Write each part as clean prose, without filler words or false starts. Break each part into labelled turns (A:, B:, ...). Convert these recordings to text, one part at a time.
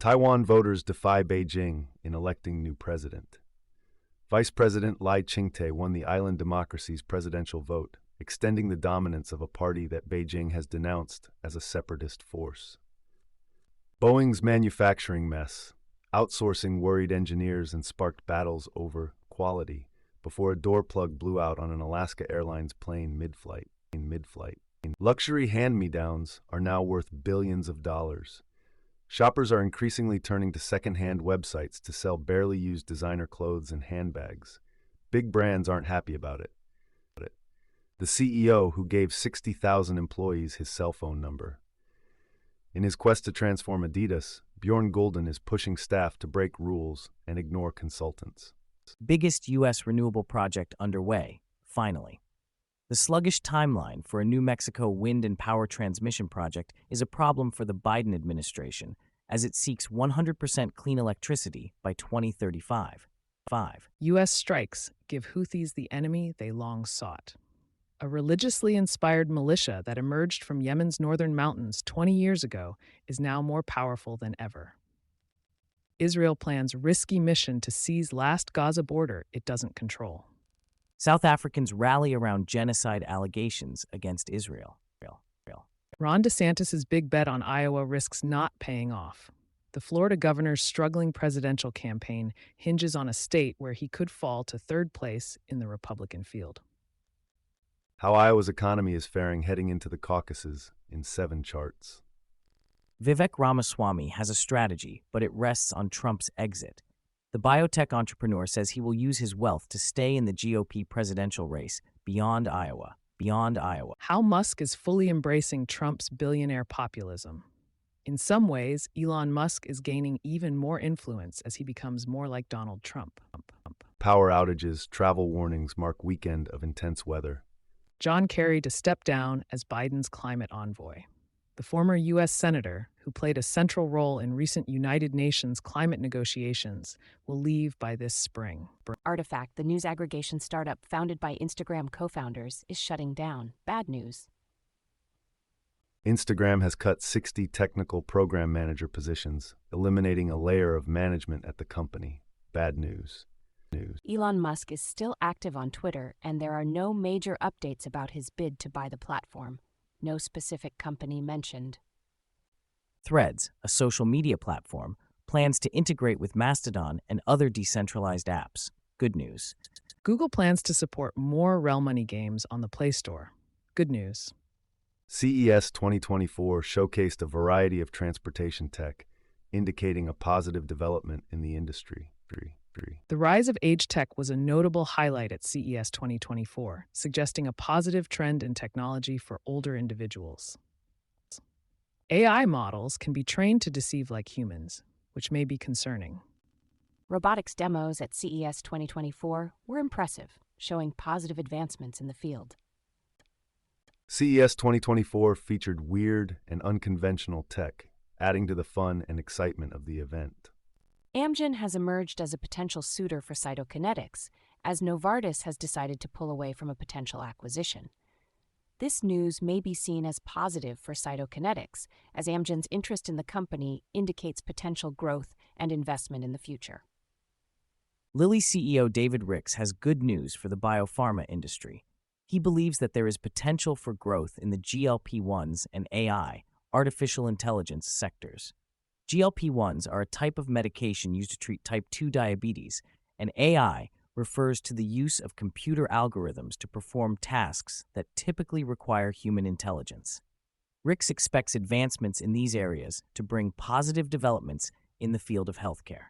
A: Taiwan voters defy Beijing in electing new president. Vice President Lai Ching-te won the island democracy's presidential vote, extending the dominance of a party that Beijing has denounced as a separatist force. Boeing's manufacturing mess, outsourcing worried engineers and sparked battles over quality before a door plug blew out on an Alaska Airlines plane mid-flight. Luxury hand-me-downs are now worth billions of dollars. Shoppers are increasingly turning to second-hand websites to sell barely used designer clothes and handbags. Big brands aren't happy about it. The CEO who gave 60,000 employees his cell phone number. In his quest to transform Adidas, Bjorn Gulden is pushing staff to break rules and ignore consultants.
B: Biggest U.S. renewable project underway, finally. The sluggish timeline for a New Mexico wind and power transmission project is a problem for the Biden administration, as it seeks 100% clean electricity by 2035.
C: U.S. strikes give Houthis the enemy they long sought. A religiously inspired militia that emerged from Yemen's northern mountains 20 years ago is now more powerful than ever. Israel plans risky mission to seize last Gaza border it doesn't control.
B: South Africans rally around genocide allegations against Israel.
C: Ron DeSantis' big bet on Iowa risks not paying off. The Florida governor's struggling presidential campaign hinges on a state where he could fall to third place in the Republican field.
A: How Iowa's economy is faring heading into the caucuses in 7 charts.
B: Vivek Ramaswamy has a strategy, but it rests on Trump's exit. The biotech entrepreneur says he will use his wealth to stay in the GOP presidential race beyond Iowa.
C: How Musk is fully embracing Trump's billionaire populism. In some ways, Elon Musk is gaining even more influence as he becomes more like Donald Trump.
A: Power outages, travel warnings mark weekend of intense weather.
C: John Kerry to step down as Biden's climate envoy. The former U.S. Senator, who played a central role in recent United Nations climate negotiations, will leave by this spring.
D: Artifact, the news aggregation startup founded by Instagram co-founders, is shutting down. Bad news.
A: Instagram has cut 60 technical program manager positions, eliminating a layer of management at the company. Bad news.
D: Elon Musk is still active on Twitter, and there are no major updates about his bid to buy the platform. No specific company mentioned.
B: Threads, a social media platform, plans to integrate with Mastodon and other decentralized apps. Good news.
C: Google plans to support more Real Money games on the Play Store. Good news.
A: CES 2024 showcased a variety of transportation tech, indicating a positive development in the industry.
C: The rise of age tech was a notable highlight at CES 2024, suggesting a positive trend in technology for older individuals. AI models can be trained to deceive like humans, which may be concerning.
D: Robotics demos at CES 2024 were impressive, showing positive advancements in the field.
A: CES 2024 featured weird and unconventional tech, adding to the fun and excitement of the event.
D: Amgen has emerged as a potential suitor for Cytokinetics, as Novartis has decided to pull away from a potential acquisition. This news may be seen as positive for Cytokinetics, as Amgen's interest in the company indicates potential growth and investment in the future.
B: Lilly CEO David Ricks has good news for the biopharma industry. He believes that there is potential for growth in the GLP-1s and AI, artificial intelligence sectors. GLP-1s are a type of medication used to treat type 2 diabetes, and AI refers to the use of computer algorithms to perform tasks that typically require human intelligence. Ricks expects advancements in these areas to bring positive developments in the field of healthcare.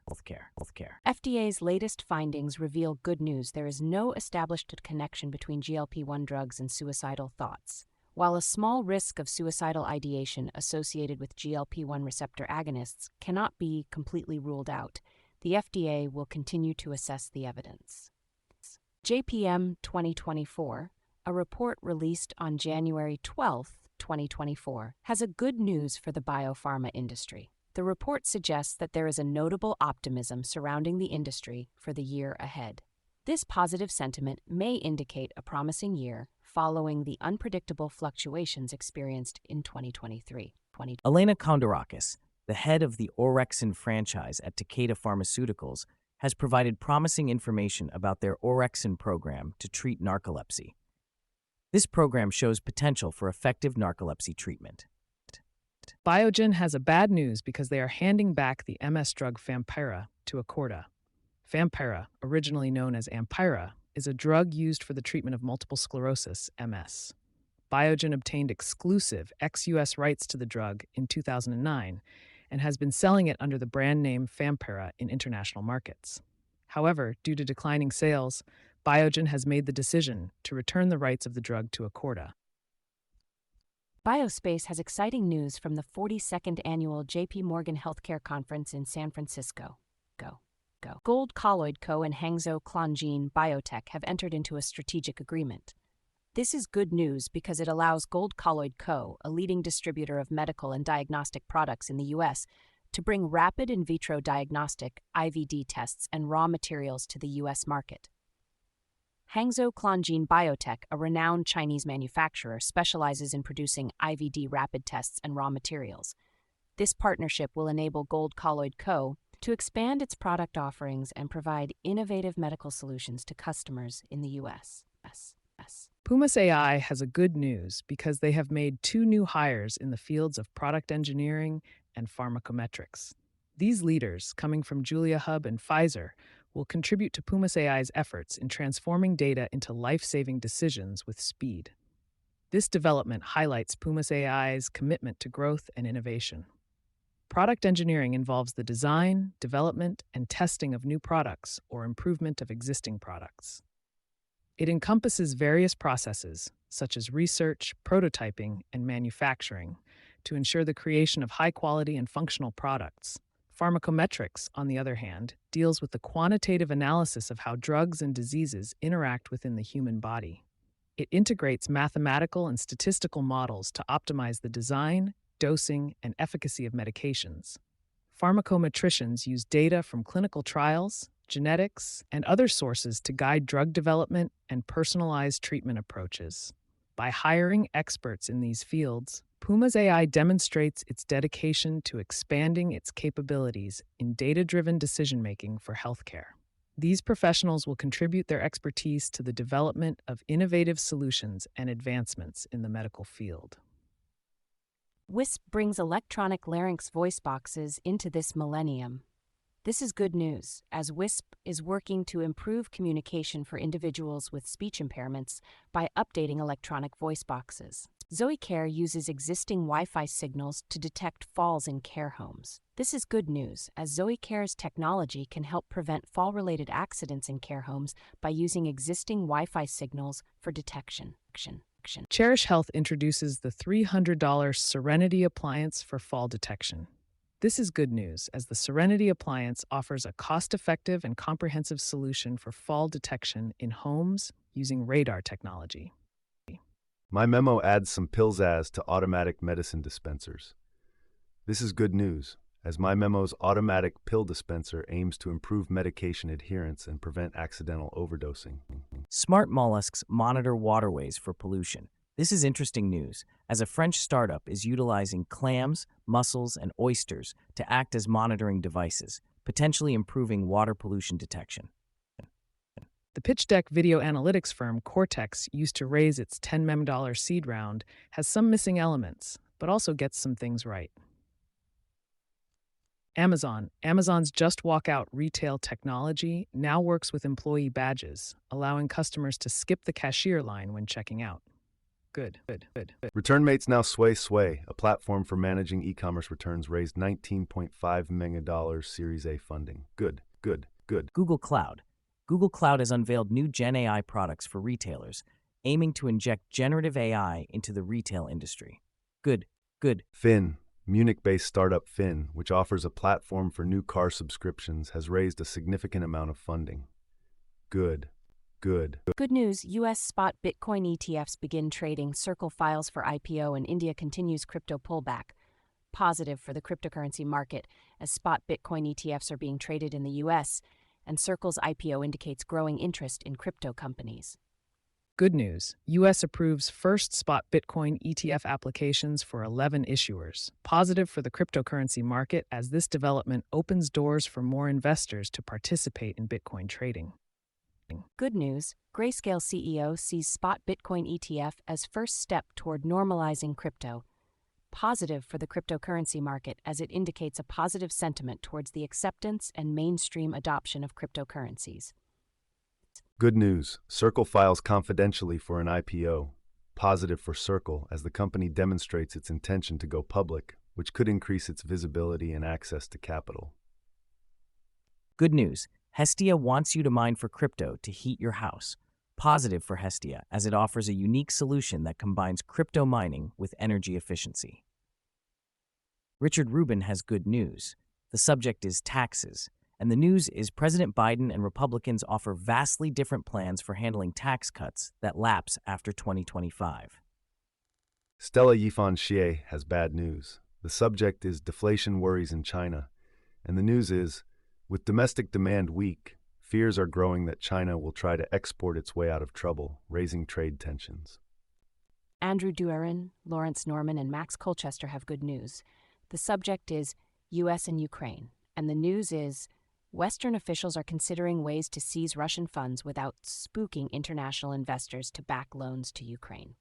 D: FDA's latest findings reveal good news. There is no established connection between GLP-1 drugs and suicidal thoughts. While a small risk of suicidal ideation associated with GLP-1 receptor agonists cannot be completely ruled out, the FDA will continue to assess the evidence. JPM 2024, a report released on January 12, 2024, has a good news for the biopharma industry. The report suggests that there is a notable optimism surrounding the industry for the year ahead. This positive sentiment may indicate a promising year following the unpredictable fluctuations experienced in 2023.
B: Elena Kondarakis, the head of the Orexin franchise at Takeda Pharmaceuticals, has provided promising information about their Orexin program to treat narcolepsy. This program shows potential for effective narcolepsy treatment.
C: Biogen has a bad news because they are handing back the MS drug Fampyra to Acorda. Fampyra, originally known as Ampyra, is a drug used for the treatment of multiple sclerosis, MS. Biogen obtained exclusive ex-US rights to the drug in 2009 and has been selling it under the brand name Fampyra in international markets. However, due to declining sales, Biogen has made the decision to return the rights of the drug to Acorda.
D: Biospace has exciting news from the 42nd annual J.P. Morgan Healthcare Conference in San Francisco. Go. Gold Colloid Co. and Hangzhou Clonjin Biotech have entered into a strategic agreement. This is good news because it allows Gold Colloid Co., a leading distributor of medical and diagnostic products in the U.S., to bring rapid in vitro diagnostic (IVD) tests and raw materials to the U.S. market. Hangzhou Clonjin Biotech, a renowned Chinese manufacturer, specializes in producing IVD rapid tests and raw materials. This partnership will enable Gold Colloid Co. to expand its product offerings and provide innovative medical solutions to customers in the U.S.
C: Pumas AI has a good news because they have made 2 new hires in the fields of product engineering and pharmacometrics. These leaders, coming from Julia Hub and Pfizer, will contribute to Pumas AI's efforts in transforming data into life-saving decisions with speed. This development highlights Pumas AI's commitment to growth and innovation. Product engineering involves the design, development, and testing of new products or improvement of existing products. It encompasses various processes, such as research, prototyping, and manufacturing, to ensure the creation of high-quality and functional products. Pharmacometrics, on the other hand, deals with the quantitative analysis of how drugs and diseases interact within the human body. It integrates mathematical and statistical models to optimize the design, dosing, and efficacy of medications. Pharmacometricians use data from clinical trials, genetics, and other sources to guide drug development and personalized treatment approaches. By hiring experts in these fields, Pumas AI demonstrates its dedication to expanding its capabilities in data-driven decision-making for healthcare. These professionals will contribute their expertise to the development of innovative solutions and advancements in the medical field.
D: Wisp brings electronic larynx voice boxes into this millennium. This is good news, as Wisp is working to improve communication for individuals with speech impairments by updating electronic voice boxes. ZoeCare uses existing Wi-Fi signals to detect falls in care homes. This is good news, as ZoeCare's technology can help prevent fall-related accidents in care homes by using existing Wi-Fi signals for detection.
C: Cherish Health introduces the $300 Serenity appliance for fall detection. This is good news, as the Serenity appliance offers a cost-effective and comprehensive solution for fall detection in homes using radar technology.
A: My Memo adds some Pilzazz to automatic medicine dispensers. This is good news, as My Memo's automatic pill dispenser aims to improve medication adherence and prevent accidental overdosing.
B: Smart mollusks monitor waterways for pollution. This is interesting news, as a French startup is utilizing clams, mussels, and oysters to act as monitoring devices, potentially improving water pollution detection.
C: The pitch deck video analytics firm Cortex used to raise its $10 million seed round has some missing elements, but also gets some things right. Amazon's Just Walk Out retail technology now works with employee badges, allowing customers to skip the cashier line when checking out. Good.
A: ReturnMates Now Sway, a platform for managing e-commerce returns, raised $19.5 million Series A funding. Good.
B: Google Cloud. Google Cloud has unveiled new Gen AI products for retailers, aiming to inject generative AI into the retail industry. Good.
A: Finn, Munich-based startup Finn, which offers a platform for new car subscriptions, has raised a significant amount of funding. Good.
D: Good news, U.S. spot Bitcoin ETFs begin trading. Circle files for IPO and India continues crypto pullback. Positive for the cryptocurrency market, as spot Bitcoin ETFs are being traded in the U.S., and Circle's IPO indicates growing interest in crypto companies.
C: Good news. U.S. approves first spot Bitcoin ETF applications for 11 issuers. Positive for the cryptocurrency market as this development opens doors for more investors to participate in Bitcoin trading.
D: Good news. Grayscale CEO sees spot Bitcoin ETF as first step toward normalizing crypto. Positive for the cryptocurrency market as it indicates a positive sentiment towards the acceptance and mainstream adoption of cryptocurrencies.
A: Good news. Circle files confidentially for an IPO. Positive for Circle as the company demonstrates its intention to go public, which could increase its visibility and access to capital.
B: Good news. Hestia wants you to mine for crypto to heat your house. Positive for Hestia as it offers a unique solution that combines crypto mining with energy efficiency. Richard Rubin has good news. The subject is taxes. And the news is President Biden and Republicans offer vastly different plans for handling tax cuts that lapse after 2025.
A: Stella Yifan Xie has bad news. The subject is deflation worries in China. And the news is, with domestic demand weak, fears are growing that China will try to export its way out of trouble, raising trade tensions.
D: Andrew Duerin, Lawrence Norman, and Max Colchester have good news. The subject is U.S. and Ukraine. And the news is Western officials are considering ways to seize Russian funds without spooking international investors to back loans to Ukraine.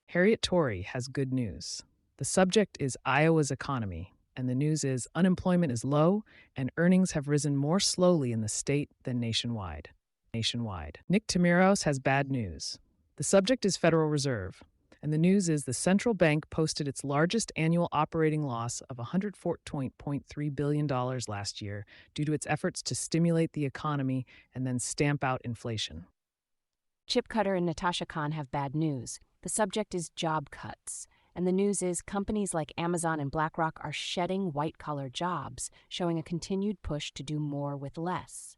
C: Harriet Torrey has good news. The subject is Iowa's economy, and the news is unemployment is low and earnings have risen more slowly in the state than nationwide. Nick Timiros has bad news. The subject is Federal Reserve, and the news is the central bank posted its largest annual operating loss of $114.3 billion last year due to its efforts to stimulate the economy and then stamp out inflation.
D: Chip Cutter and Natasha Khan have bad news. The subject is job cuts, and the news is companies like Amazon and BlackRock are shedding white-collar jobs, showing a continued push to do more with less.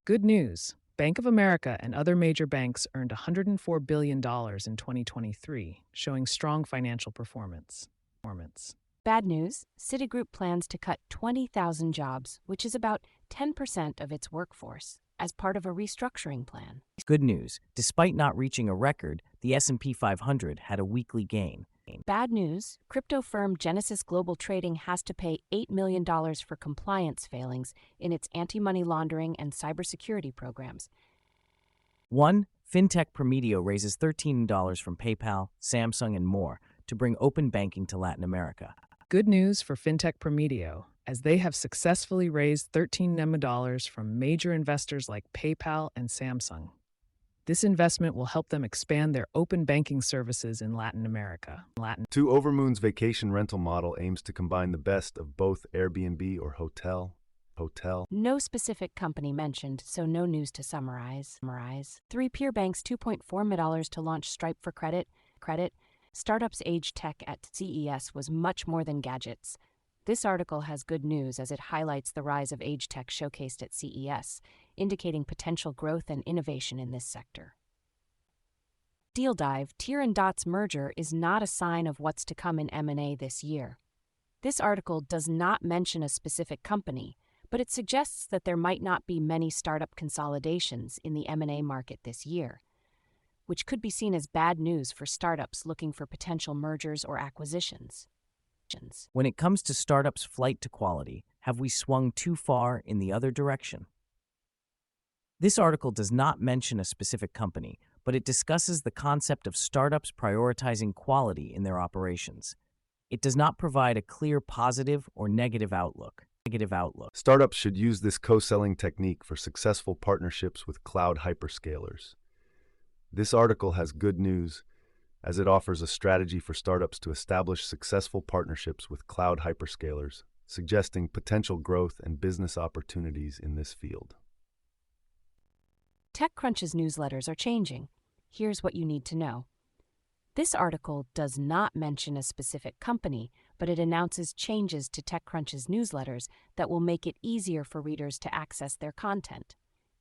C: Good news. Bank of America and other major banks earned $104 billion in 2023, showing strong financial performance.
D: Bad news, Citigroup plans to cut 20,000 jobs, which is about 10% of its workforce, as part of a restructuring plan.
B: Good news. Despite not reaching a record, the S&P 500 had a weekly gain.
D: Bad news, crypto firm Genesis Global Trading has to pay $8 million for compliance failings in its anti-money laundering and cybersecurity programs.
B: 1. FinTech Promedio raises $13 from PayPal, Samsung, and more to bring open banking to Latin America.
C: Good news for FinTech Promedio, as they have successfully raised $13 million from major investors like PayPal and Samsung. This investment will help them expand their open banking services in Latin America.
A: 2. Overmoon's vacation rental model aims to combine the best of both Airbnb or hotel.
D: No specific company mentioned, so no news to summarize. 3. Peer Bank's $2.4 million to launch Stripe for credit. Startups Age Tech at CES was much more than gadgets. This article has good news as it highlights the rise of age tech showcased at CES, indicating potential growth and innovation in this sector. Deal Dive, Tier and Dot's merger is not a sign of what's to come in M&A this year. This article does not mention a specific company, but it suggests that there might not be many startup consolidations in the M&A market this year, which could be seen as bad news for startups looking for potential mergers or acquisitions.
B: When it comes to startups' flight to quality, have we swung too far in the other direction? This article does not mention a specific company, but it discusses the concept of startups prioritizing quality in their operations. It does not provide a clear positive or negative outlook.
A: Startups should use this co-selling technique for successful partnerships with cloud hyperscalers. This article has good news, as it offers a strategy for startups to establish successful partnerships with cloud hyperscalers, suggesting potential growth and business opportunities in this field.
D: TechCrunch's newsletters are changing. Here's what you need to know. This article does not mention a specific company, but it announces changes to TechCrunch's newsletters that will make it easier for readers to access their content.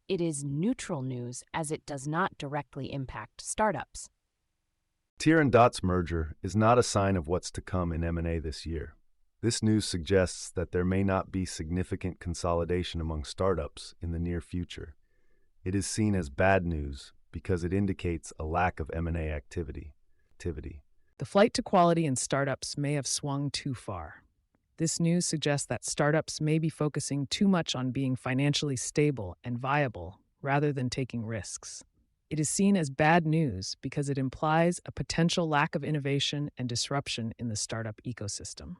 D: It is neutral news as it does not directly impact startups.
A: Tier and Dot's merger is not a sign of what's to come in M&A this year. This news suggests that there may not be significant consolidation among startups in the near future. It is seen as bad news because it indicates a lack of M&A activity.
C: The flight to quality in startups may have swung too far. This news suggests that startups may be focusing too much on being financially stable and viable rather than taking risks. It is seen as bad news because it implies a potential lack of innovation and disruption in the startup ecosystem.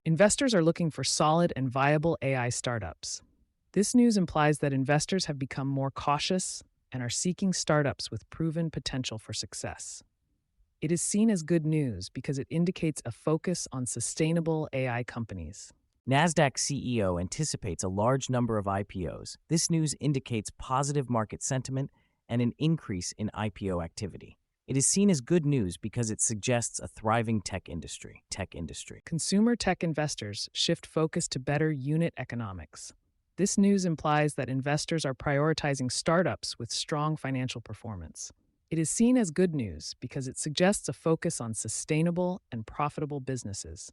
C: Investors are looking for solid and viable AI startups. This news implies that investors have become more cautious and are seeking startups with proven potential for success. It is seen as good news because it indicates a focus on sustainable AI companies.
B: Nasdaq CEO anticipates a large number of IPOs. This news indicates positive market sentiment and an increase in IPO activity. It is seen as good news because it suggests a thriving tech industry.
C: Consumer tech investors shift focus to better unit economics. This news implies that investors are prioritizing startups with strong financial performance. It is seen as good news because it suggests a focus on sustainable and profitable businesses.